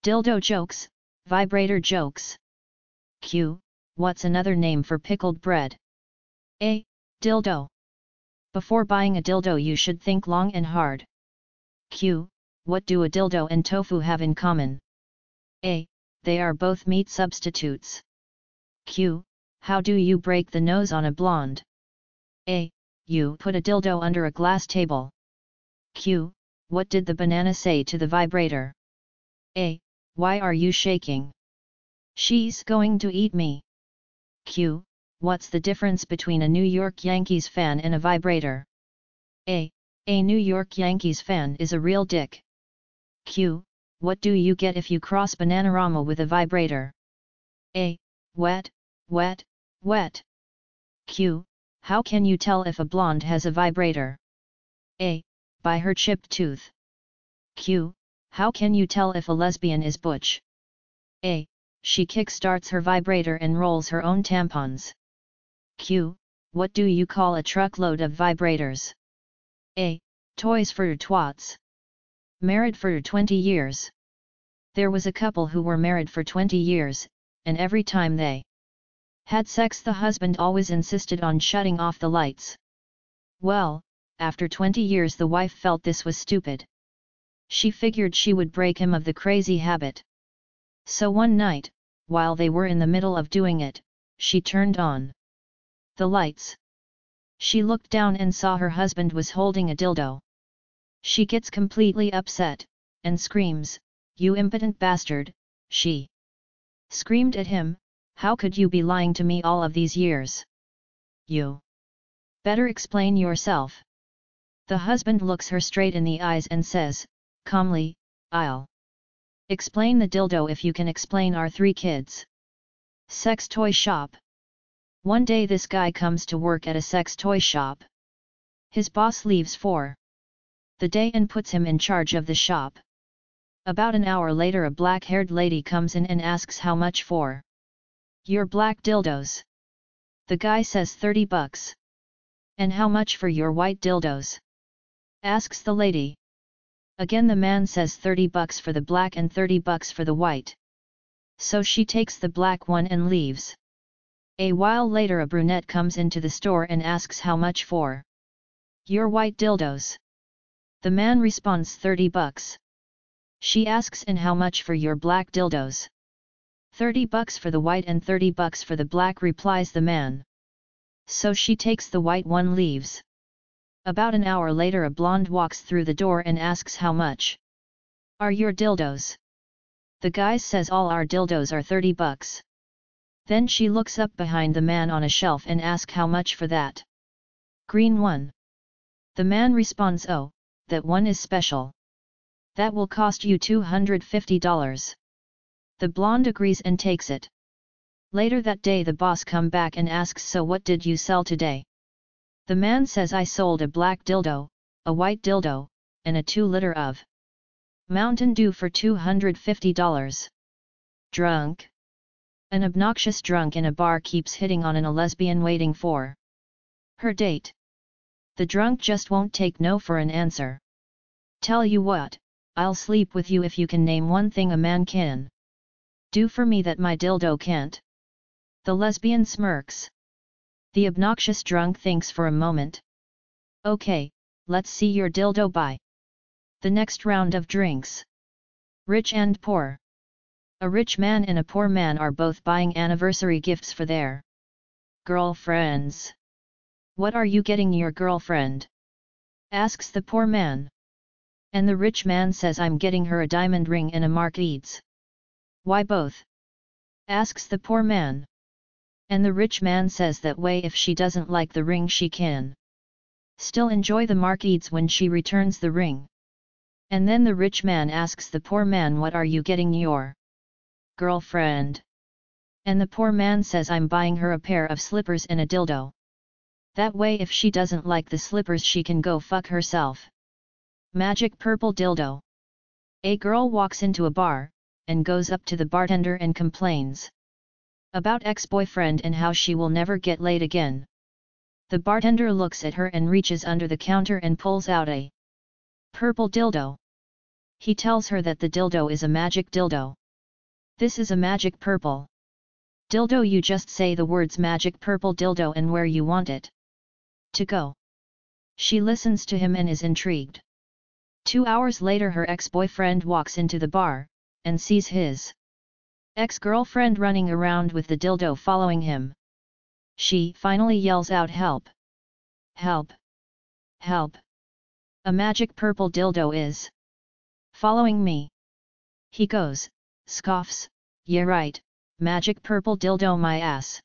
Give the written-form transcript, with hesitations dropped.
Dildo jokes, vibrator jokes. Q. What's another name for pickled bread? A. Dildo. Before buying a dildo you should think long and hard. Q. What do a dildo and tofu have in common? A. They are both meat substitutes. Q. How do you break the nose on a blonde? A. You put a dildo under a glass table. Q. What did the banana say to the vibrator? A. Why are you shaking? She's going to eat me. Q. What's the difference between a New York Yankees fan and a vibrator? A. A New York Yankees fan is a real dick. Q. What do you get if you cross Bananarama with a vibrator? A. Wet, wet, wet. Q. How can you tell if a blonde has a vibrator? A. By her chipped tooth. Q. How can you tell if a lesbian is butch? A. She kickstarts her vibrator and rolls her own tampons. Q. What do you call a truckload of vibrators? A. Toys for twats. Married for 20 years. There was a couple who were married for 20 years, and every time they had sex the husband always insisted on shutting off the lights. Well, after 20 years the wife felt this was stupid. She figured she would break him of the crazy habit. So one night, while they were in the middle of doing it, she turned on the lights. She looked down and saw her husband was holding a dildo. She gets completely upset, and screams, "You impotent bastard," she screamed at him, "How could you be lying to me all of these years? You better explain yourself." The husband looks her straight in the eyes and says, calmly, "I'll explain the dildo if you can explain our 3 kids." Sex toy shop. One day this guy comes to work at a sex toy shop. His boss leaves for the day and puts him in charge of the shop. About an hour later a black-haired lady comes in and asks how much for your black dildos. The guy says $30. And how much for your white dildos? Asks the lady. Again the man says $30 for the black and $30 for the white. So she takes the black one and leaves. A while later a brunette comes into the store and asks how much for your white dildos. The man responds $30. She asks, and how much for your black dildos? $30 for the white and $30 for the black, replies the man. So she takes the white one, leaves. About an hour later a blonde walks through the door and asks how much are your dildos? The guy says all our dildos are $30. Then she looks up behind the man on a shelf and asks how much for that green one. The man responds, "Oh, that one is special. That will cost you $250. The blonde agrees and takes it. Later that day the boss come back and asks, "So what did you sell today?" The man says, "I sold a black dildo, a white dildo, and a 2-liter of Mountain Dew for $250. Drunk. An obnoxious drunk in a bar keeps hitting on a lesbian waiting for her date. The drunk just won't take no for an answer. "Tell you what, I'll sleep with you if you can name one thing a man can do for me that my dildo can't." The lesbian smirks. The obnoxious drunk thinks for a moment. "Okay, let's see your dildo buy." The next round of drinks. Rich and poor. A rich man and a poor man are both buying anniversary gifts for their girlfriends. "What are you getting your girlfriend?" asks the poor man. And the rich man says, "I'm getting her a diamond ring and a Marquise." "Why both?" asks the poor man. And the rich man says that way if she doesn't like the ring she can still enjoy the Marquise when she returns the ring. And then the rich man asks the poor man, "What are you getting your girlfriend?" And the poor man says, "I'm buying her a pair of slippers and a dildo. That way if she doesn't like the slippers she can go fuck herself." Magic purple dildo. A girl walks into a bar, and goes up to the bartender and complains about ex-boyfriend and how she will never get laid again. The bartender looks at her and reaches under the counter and pulls out a purple dildo. He tells her that the dildo is a magic dildo. This is a magic purple dildo. You just say the words magic purple dildo and where you want it to go. She listens to him and is intrigued. 2 hours later her ex-boyfriend walks into the bar, and sees his ex-girlfriend running around with the dildo following him. She finally yells out, "Help! Help! Help! A magic purple dildo is following me." He goes, scoffs, "Yeah right, magic purple dildo my ass."